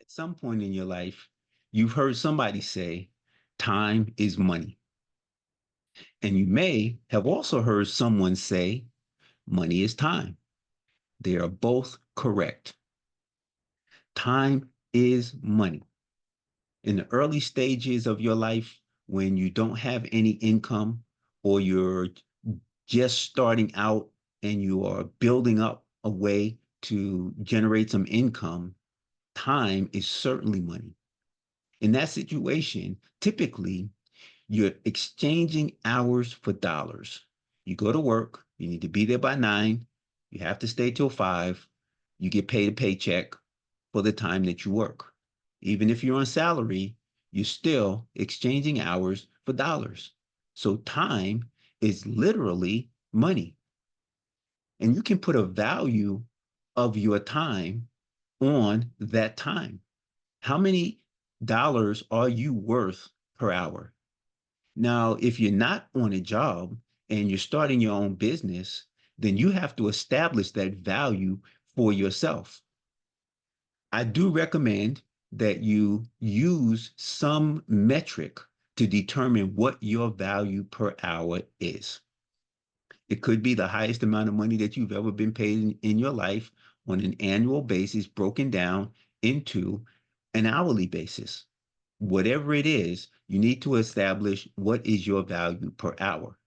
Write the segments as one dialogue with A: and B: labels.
A: At some point in your life, you've heard somebody say, time is money. And you may have also heard someone say, money is time. They are both correct. Time is money. In the early stages of your life, when you don't have any income or you're just starting out and you are building up a way to generate some income, time is certainly money. In that situation, typically you're exchanging hours for dollars. You go to work, you need to be there by 9, you have to stay till 5, you get paid a paycheck for the time that you work. Even if you're on salary, you're still exchanging hours for dollars. So time is literally money. And you can put a value of your time on that time. How many dollars are you worth per hour? Now, if you're not on a job and you're starting your own business, then you have to establish that value for yourself. I do recommend that you use some metric to determine what your value per hour is. It could be the highest amount of money that you've ever been paid in your life on an annual basis, broken down into an hourly basis. Whatever it is, you need to establish what is your value per hour.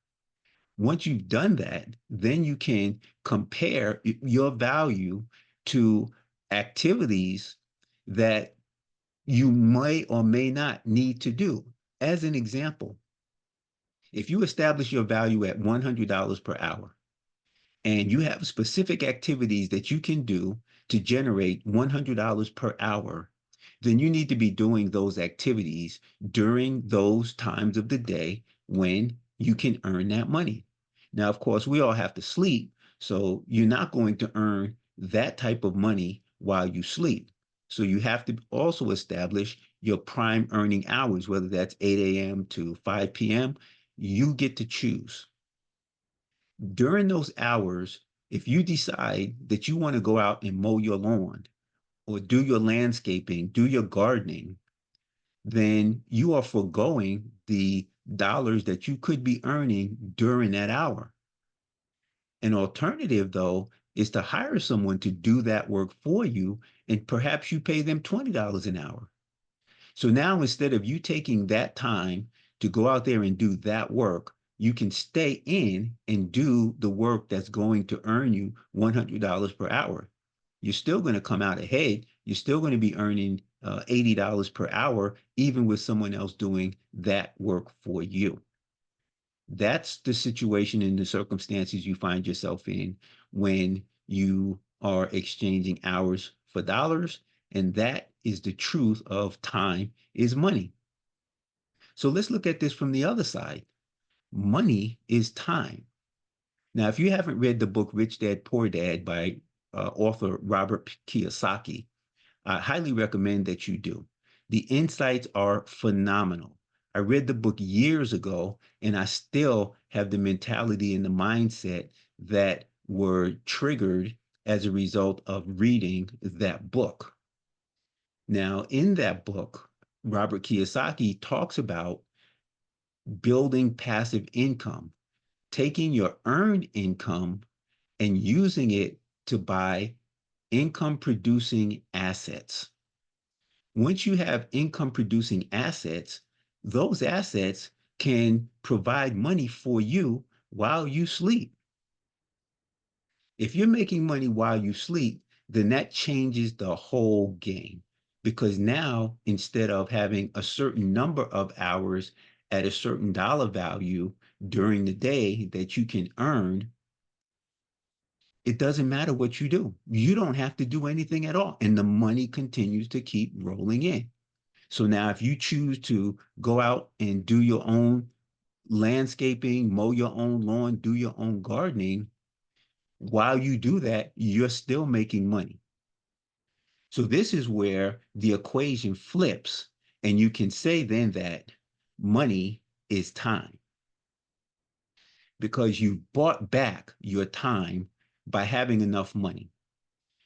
A: Once you've done that, then you can compare your value to activities that you may or may not need to do. As an example, if you establish your value at $100 per hour and you have specific activities that you can do to generate $100 per hour, then you need to be doing those activities during those times of the day when you can earn that money. Now, of course, we all have to sleep, so you're not going to earn that type of money while you sleep. So you have to also establish your prime earning hours, whether that's 8 a.m. to 5 p.m. You get to choose. During those hours, if you decide that you want to go out and mow your lawn or do your landscaping, do your gardening, then you are foregoing the dollars that you could be earning during that hour. An alternative, though, is to hire someone to do that work for you, and perhaps you pay them $20 an hour. So now instead of you taking that time to go out there and do that work, you can stay in and do the work that's going to earn you $100 per hour. You're still going to come out ahead. You're still going to be earning $80 per hour, even with someone else doing that work for you. That's the situation and the circumstances you find yourself in when you are exchanging hours for dollars. And that is the truth of time is money. So let's look at this from the other side. Money is time. Now, if you haven't read the book Rich Dad Poor Dad by author Robert Kiyosaki, I highly recommend that you do. The insights are phenomenal. I read the book years ago, and I still have the mentality and the mindset that were triggered as a result of reading that book. Now, in that book, Robert Kiyosaki talks about building passive income, taking your earned income and using it to buy income producing assets. Once you have income producing assets, those assets can provide money for you while you sleep. If you're making money while you sleep, then that changes the whole game. Because now, instead of having a certain number of hours at a certain dollar value during the day that you can earn, it doesn't matter what you do. You don't have to do anything at all. And the money continues to keep rolling in. So now if you choose to go out and do your own landscaping, mow your own lawn, do your own gardening, while you do that, you're still making money. So this is where the equation flips, and you can say then that money is time because you bought back your time by having enough money.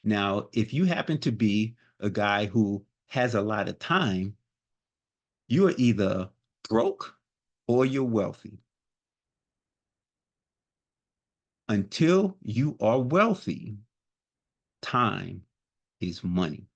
A: Now, if you happen to be a guy who has a lot of time, you're either broke or you're wealthy. Until you are wealthy, time is money.